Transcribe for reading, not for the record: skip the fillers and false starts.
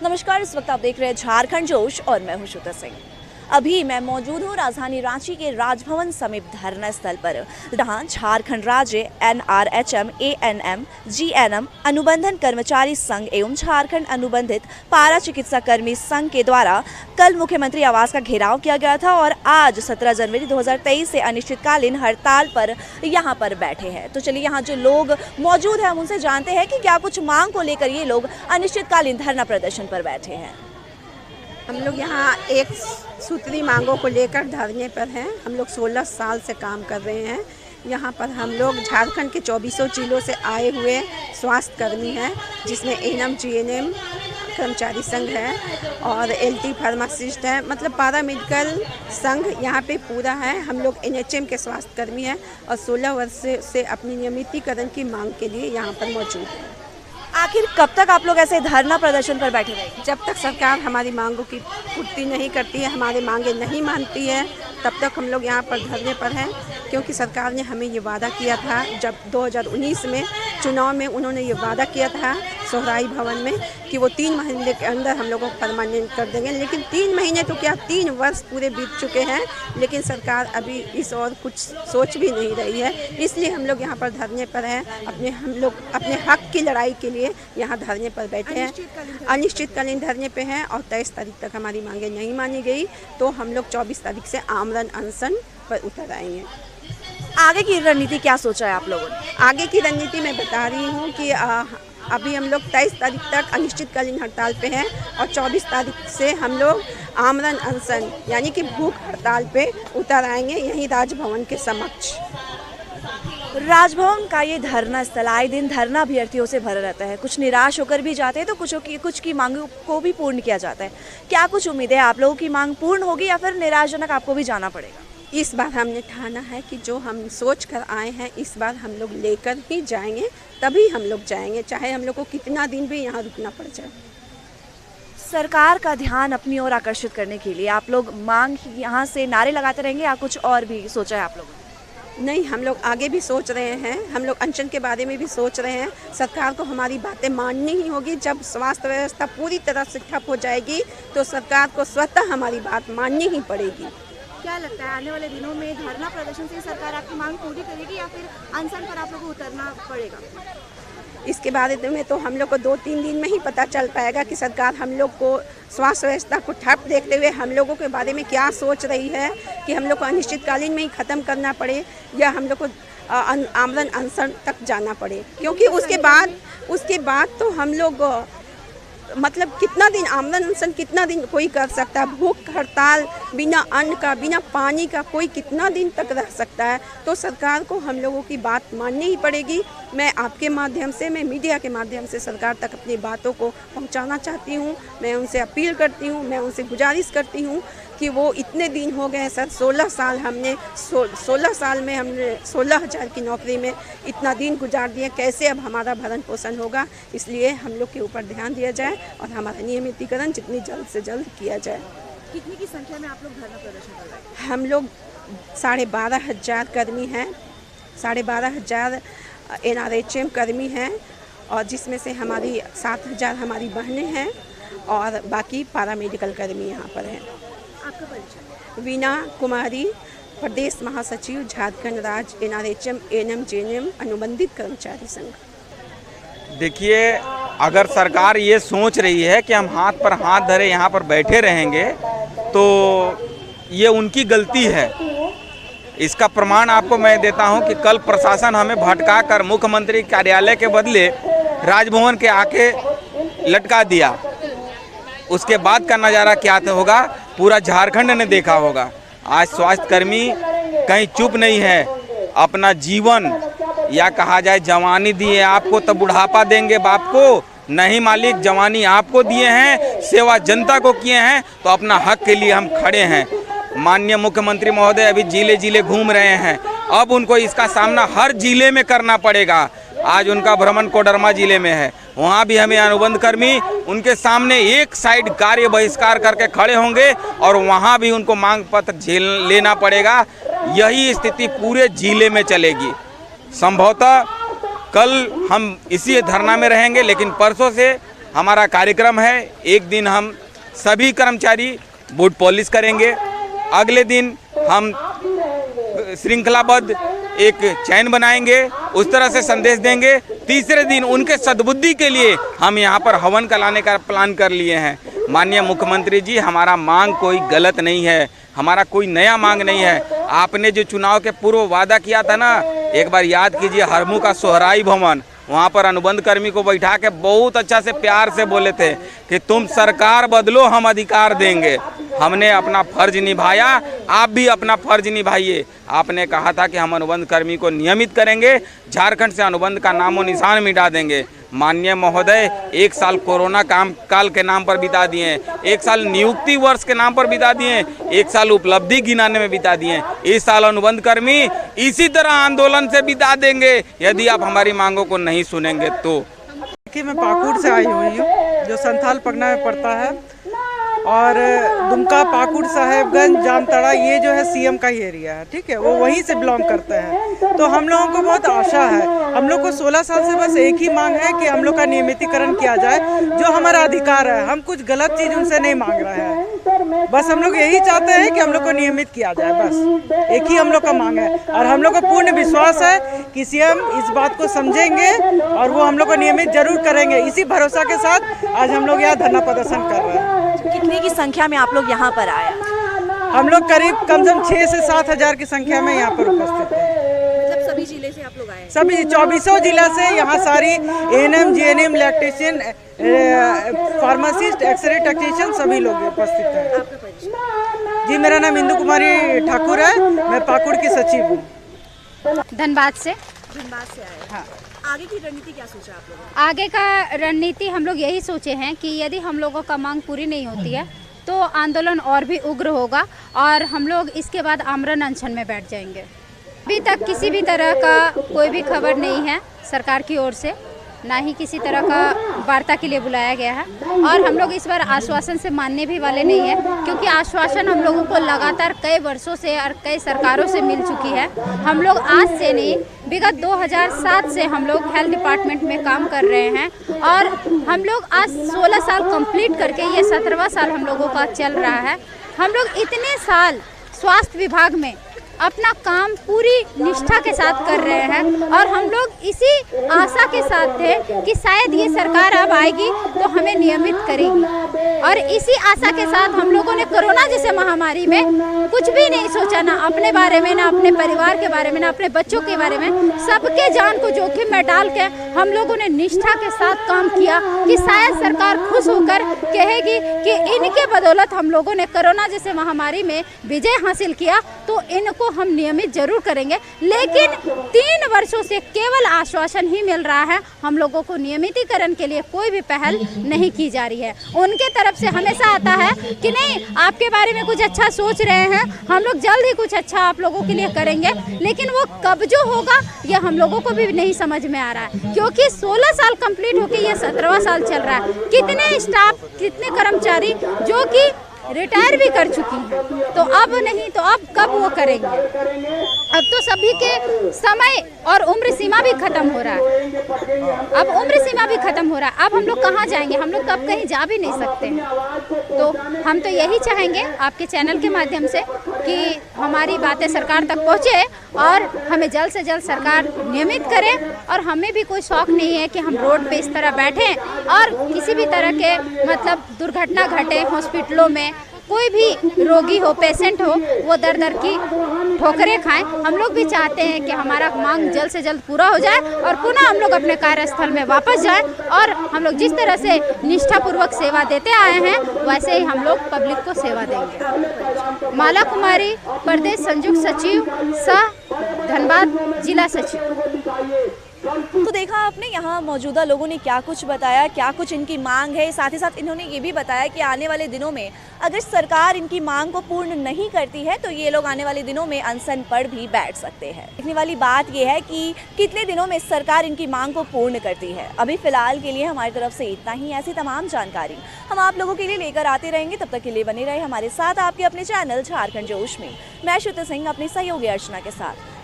नमस्कार, इस वक्त आप देख रहे हैं झारखंड जोश और मैं हूं श्रुता सिंह। अभी मैं मौजूद हूं राजधानी रांची के राजभवन समीप धरना स्थल पर, जहां झारखंड राज्य NRHM ANM GNM अनुबंधन कर्मचारी संघ एवं झारखंड अनुबंधित पारा चिकित्सा कर्मी संघ के द्वारा कल मुख्यमंत्री आवास का घेराव किया गया था और आज 17 जनवरी 2023 से अनिश्चितकालीन हड़ताल पर यहां पर बैठे हैं। तो चलिए यहाँ जो लोग मौजूद हैं हम उनसे जानते हैं कि क्या कुछ मांग को लेकर ये लोग अनिश्चितकालीन धरना प्रदर्शन पर बैठे हैं। हम लोग यहाँ एक सूत्री मांगों को लेकर धरने पर हैं। हम लोग 16 साल से काम कर रहे हैं। यहाँ पर हम लोग झारखंड के 2400 जिलों से आए हुए स्वास्थ्य कर्मी हैं, जिसमें ANM GNM कर्मचारी संघ है और LT फार्मासिस्ट है, मतलब पारा मेडिकल संघ यहाँ पे पूरा है। हम लोग NHM के स्वास्थ्य कर्मी हैं और 16 वर्ष से अपनी नियमितीकरण की मांग के लिए यहाँ पर मौजूद हैं। आखिर कब तक आप लोग ऐसे धरना प्रदर्शन पर बैठे रहेंगे? जब तक सरकार हमारी मांगों की पूर्ति नहीं करती है, हमारे मांगे नहीं मानती है, तब तक हम लोग यहाँ पर धरने पर हैं। क्योंकि सरकार ने हमें ये वादा किया था, जब 2019 में चुनाव में उन्होंने ये वादा किया था सोहराई भवन में कि वो 3 महीने के अंदर हम लोगों को परमानेंट कर देंगे। लेकिन 3 महीने तो क्या, 3 वर्ष पूरे बीत चुके हैं, लेकिन सरकार अभी इस और कुछ सोच भी नहीं रही है। इसलिए हम लोग यहाँ पर धरने पर हैं। हम लोग अपने हक की लड़ाई के लिए यहाँ धरने पर बैठे हैं। अनिश्चितकालीन धरने पे हैं और 23 तारीख तक हमारी मांगे नहीं मानी गई तो हम लोग 24 तारीख से आमरण अनशन पर उतर आएंगे। आगे की रणनीति क्या सोचा है आप लोगों ने? आगे की रणनीति मैं बता रही हूँ कि अभी हम लोग 23 तारीख तक अनिश्चितकालीन हड़ताल पे हैं और 24 तारीख से हम लोग आमरण अनशन यानी कि भूख हड़ताल पे उतर आएंगे, यहीं राजभवन के समक्ष। राजभवन का ये धरना स्थल आए दिन धरना अभ्यर्थियों से भरा रहता है। कुछ निराश होकर भी जाते हैं तो कुछ की मांगों को भी पूर्ण किया जाता है। क्या कुछ उम्मीद है आप लोगों की मांग पूर्ण होगी या फिर निराशजनक आपको भी जाना पड़ेगा? इस बार हमने ठाना है कि जो हम सोच कर आए हैं इस बार हम लोग लेकर ही जाएंगे, तभी हम लोग जाएंगे, चाहे हम लोग को कितना दिन भी यहाँ रुकना पड़ जाए। सरकार का ध्यान अपनी ओर आकर्षित करने के लिए आप लोग मांग यहाँ से नारे लगाते रहेंगे या कुछ और भी सोचा है आप लोगों ने? नहीं, हम लोग आगे भी सोच रहे हैं। हम लोग अनशन के बारे में भी सोच रहे हैं। सरकार को हमारी बातें माननी ही होगी। जब स्वास्थ्य व्यवस्था पूरी तरह से ठप हो जाएगी तो सरकार को स्वतः हमारी बात माननी ही पड़ेगी। क्या लगता है आने वाले दिनों में धरना प्रदर्शन से सरकार आपकी मांग पूरी करेगी या फिर अनशन पर आप लोगों को उतरना पड़ेगा? इसके बारे में तो हम लोग को 2-3 दिन में ही पता चल पाएगा कि सरकार हम लोग को स्वास्थ्य व्यवस्था को ठप देखते हुए हम लोगों के बारे में क्या सोच रही है कि हम लोग को अनिश्चितकालीन में ही ख़त्म करना पड़े या हम लोग को आमरण अनशन तक जाना पड़े। क्योंकि उसके बाद तो हम लोग मतलब कितना दिन आमरण अनशन कितना दिन कोई कर सकता है? भूख हड़ताल बिना अन्न का, बिना पानी का कोई कितना दिन तक रह सकता है? तो सरकार को हम लोगों की बात माननी ही पड़ेगी। मैं आपके माध्यम से, मैं मीडिया के माध्यम से सरकार तक अपनी बातों को पहुंचाना चाहती हूं। मैं उनसे अपील करती हूं, मैं उनसे गुजारिश करती हूं कि वो इतने दिन हो गए सर, 16 साल में हमने 16,000 की नौकरी में इतना दिन गुजार दिए, कैसे अब हमारा भरण पोषण होगा? इसलिए हम लोग के ऊपर ध्यान दिया जाए और हमारा नियमितीकरण जितनी जल्द से जल्द किया जाए। कितनी की संख्या में आप लोग धरना प्रदर्शन कर रहे हैं? हम लोग 12,500 कर्मी हैं, 12,500 NRHM कर्मी हैं और जिसमें से हमारी 7,000 हमारी बहनें हैं और बाकी पारा मेडिकल कर्मी यहाँ पर हैं। आपका परिचय? वीना कुमारी, प्रदेश महासचिव झारखंड राज्य NRHM ANM GNM अनुबंधित कर्मचारी संघ। देखिए, अगर सरकार ये सोच रही है कि हम हाथ पर हाथ धरे यहाँ पर बैठे रहेंगे तो ये उनकी गलती है। इसका प्रमाण आपको मैं देता हूँ कि कल प्रशासन हमें भटका कर मुख्यमंत्री कार्यालय के बदले राजभवन के आके लटका दिया। उसके बाद का नज़ारा क्या होगा पूरा झारखंड ने देखा होगा। आज स्वास्थ्यकर्मी कहीं चुप नहीं है, अपना जीवन या कहा जाए जवानी दिए आपको तो बुढ़ापा देंगे बाप को नहीं मालिक, जवानी आपको दिए हैं, सेवा जनता को किए हैं, तो अपना हक के लिए हम खड़े हैं। माननीय मुख्यमंत्री महोदय अभी जिले जिले घूम रहे हैं, अब उनको इसका सामना हर जिले में करना पड़ेगा। आज उनका भ्रमण कोडरमा जिले में है, वहाँ भी हमें अनुबंध कर्मी उनके सामने एक साइड कार्य बहिष्कार करके खड़े होंगे और वहाँ भी उनको मांग पत्र लेना पड़ेगा। यही स्थिति पूरे जिले में चलेगी। संभवतः कल हम इसी धरना में रहेंगे, लेकिन परसों से हमारा कार्यक्रम है। एक दिन हम सभी कर्मचारी बूट पॉलिश करेंगे, अगले दिन हम श्रृंखलाबद्ध एक चैन बनाएंगे, उस तरह से संदेश देंगे। तीसरे दिन उनके सद्बुद्धि के लिए हम यहाँ पर हवन कराने का प्लान कर लिए हैं। माननीय मुख्यमंत्री जी, हमारा मांग कोई गलत नहीं है, हमारा कोई नया मांग नहीं है। आपने जो चुनाव के पूर्व वादा किया था ना, एक बार याद कीजिए, हरमू का सोहराई भवन, वहाँ पर अनुबंध कर्मी को बैठा के बहुत अच्छा से प्यार से बोले थे कि तुम सरकार बदलो, हम अधिकार देंगे। हमने अपना फर्ज निभाया, आप भी अपना फर्ज निभाइए। आपने कहा था कि हम अनुबंध कर्मी को नियमित करेंगे, झारखंड से अनुबंध का नामो निशान मिटा देंगे। माननीय महोदय, 1 साल कोरोना काल के नाम पर बिता दिए, 1 साल नियुक्ति वर्ष के नाम पर बिता दिए, 1 साल उपलब्धि गिनाने में बिता दिए। इस साल अनुबंध कर्मी इसी तरह आंदोलन से बिता देंगे यदि आप हमारी मांगों को नहीं सुनेंगे तो। देखिए, मैं पाकुड़ से आई हुई हूँ, जो संथाल पगना में पड़ता है, और दुमका, पाकुड़, साहेबगंज, जामताड़ा, ये जो है सीएम का ही एरिया है, ठीक है, वो वहीं से बिलोंग करते हैं। तो हम लोगों को बहुत आशा है, हम लोग को 16 साल से बस एक ही मांग है कि हम लोग का नियमितीकरण किया जाए, जो हमारा अधिकार है। हम कुछ गलत चीज़ उनसे नहीं मांग रहे हैं, बस हम लोग यही चाहते हैं कि हम लोग को नियमित किया जाए, बस एक ही हम लोग का मांग है। और हम लोग को पूर्ण विश्वास है कि सीएम इस बात को समझेंगे और वो हम लोग को नियमित जरूर करेंगे। इसी भरोसा के साथ आज हम लोग यहाँ धरना प्रदर्शन कर रहे हैं। कितने की संख्या में आप लोग यहाँ पर आए? हम लोग करीब कम से कम 6 से 7 हज़ार की संख्या में यहाँ पर उपस्थित हैं। मतलब सभी जिले से आप लोग आए? सभी 24 जिला से यहाँ सारी ANM, GNM, electrician, pharmacist, x-ray technician सभी लोग उपस्थित हैं। आपका परिचय? जी, मेरा नाम इंदु कुमारी ठाकुर है, मैं पाकुड़ की सचिव हूँ। धनबाद से आए। हाँ। आगे की रणनीति क्या सोचा आप लोगों ने? आगे का रणनीति हम लोग यही सोचे हैं कि यदि हम लोगों का मांग पूरी नहीं होती है तो आंदोलन और भी उग्र होगा और हम लोग इसके बाद आमरण अनशन में बैठ जाएंगे। अभी तक किसी भी तरह का कोई भी खबर नहीं है सरकार की ओर से, ना ही किसी तरह का वार्ता के लिए बुलाया गया है, और हम लोग इस बार आश्वासन से मानने भी वाले नहीं हैं, क्योंकि आश्वासन हम लोगों को लगातार कई वर्षों से और कई सरकारों से मिल चुकी है। हम लोग आज से नहीं, विगत 2007 से हम लोग हेल्थ डिपार्टमेंट में काम कर रहे हैं, और हम लोग आज 16 साल कंप्लीट करके ये 17वां साल हम लोगों का चल रहा है। हम लोग इतने साल स्वास्थ्य विभाग में अपना काम पूरी निष्ठा के साथ कर रहे हैं, और हम लोग इसी आशा के साथ थे कि शायद ये सरकार अब आएगी तो हमें नियमित करेगी, और इसी आशा के साथ हम लोगों ने कोरोना जैसे महामारी में कुछ भी नहीं सोचा, ना अपने बारे में, ना अपने परिवार के बारे में, ना अपने बच्चों के बारे में। सबके जान को जोखिम में डाल के हम लोगों ने निष्ठा के साथ काम किया कि शायद सरकार खुश होकर कहेगी कि इनके बदौलत हम लोगों ने कोरोना जैसे महामारी में विजय हासिल किया, तो इनको हम नियमित जरूर करेंगे। लेकिन 3 वर्षों से केवल आश्वासन ही मिल रहा है, हम लोगों को नियमितीकरण के लिए कोई भी पहल नहीं की जा रही है। उनके तरफ से हमेशा आता है कि नहीं, आपके बारे में कुछ अच्छा सोच रहे हैं, हम लोग जल्द ही कुछ अच्छा आप लोगों के लिए करेंगे, लेकिन वो कब जो होगा ये हम लोगों को भी नहीं समझ में आ रहा है, क्योंकि 16 साल कंप्लीट होकर ये 17वां साल चल रहा है। कितने स्टाफ, कितने कर्मचारी जो कि रिटायर भी कर चुकी हैं, तो अब नहीं तो अब कब वो करेंगे? अब तो सभी के समय और उम्र सीमा भी खत्म हो रहा है, अब उम्र सीमा भी खत्म हो रहा है। अब हम लोग कहाँ जाएंगे? हम लोग कब कहीं जा भी नहीं सकते हैं। तो हम तो यही चाहेंगे आपके चैनल के माध्यम से कि हमारी बातें सरकार तक पहुँचे और हमें जल्द से जल्द सरकार नियमित करे, और हमें भी कोई शौक नहीं है कि हम रोड पे इस तरह बैठें और किसी भी तरह के मतलब दुर्घटना घटे, हॉस्पिटलों में कोई भी रोगी हो, पेशेंट हो, वो दर दर की ठोकरें खाएं। हम लोग भी चाहते हैं कि हमारा मांग जल्द से जल्द पूरा हो जाए और पुनः हम लोग अपने कार्यस्थल में वापस जाएं, और हम लोग जिस तरह से निष्ठापूर्वक सेवा देते आए हैं वैसे ही हम लोग पब्लिक को सेवा देंगे। माला कुमारी, प्रदेश संयुक्त सचिव सह धनबाद जिला सचिव। तो देखा आपने यहाँ मौजूदा लोगों ने क्या कुछ बताया, क्या कुछ इनकी मांग है। साथ ही साथ इन्होंने ये भी बताया कि आने वाले दिनों में अगर सरकार इनकी मांग को पूर्ण नहीं करती है तो ये लोग आने वाले दिनों में अनशन पर भी बैठ सकते हैं। देखने वाली बात ये है कि कितने दिनों में सरकार इनकी मांग को पूर्ण करती है। अभी फिलहाल के लिए हमारी तरफ से इतना ही। ऐसी तमाम जानकारी हम आप लोगों के लिए लेकर आते रहेंगे। तब तक के लिए बने रहे हमारे साथ आपके अपने चैनल झारखंड जोश में। मैं श्रुति सिंह अपनी सहयोगी अर्चना के साथ।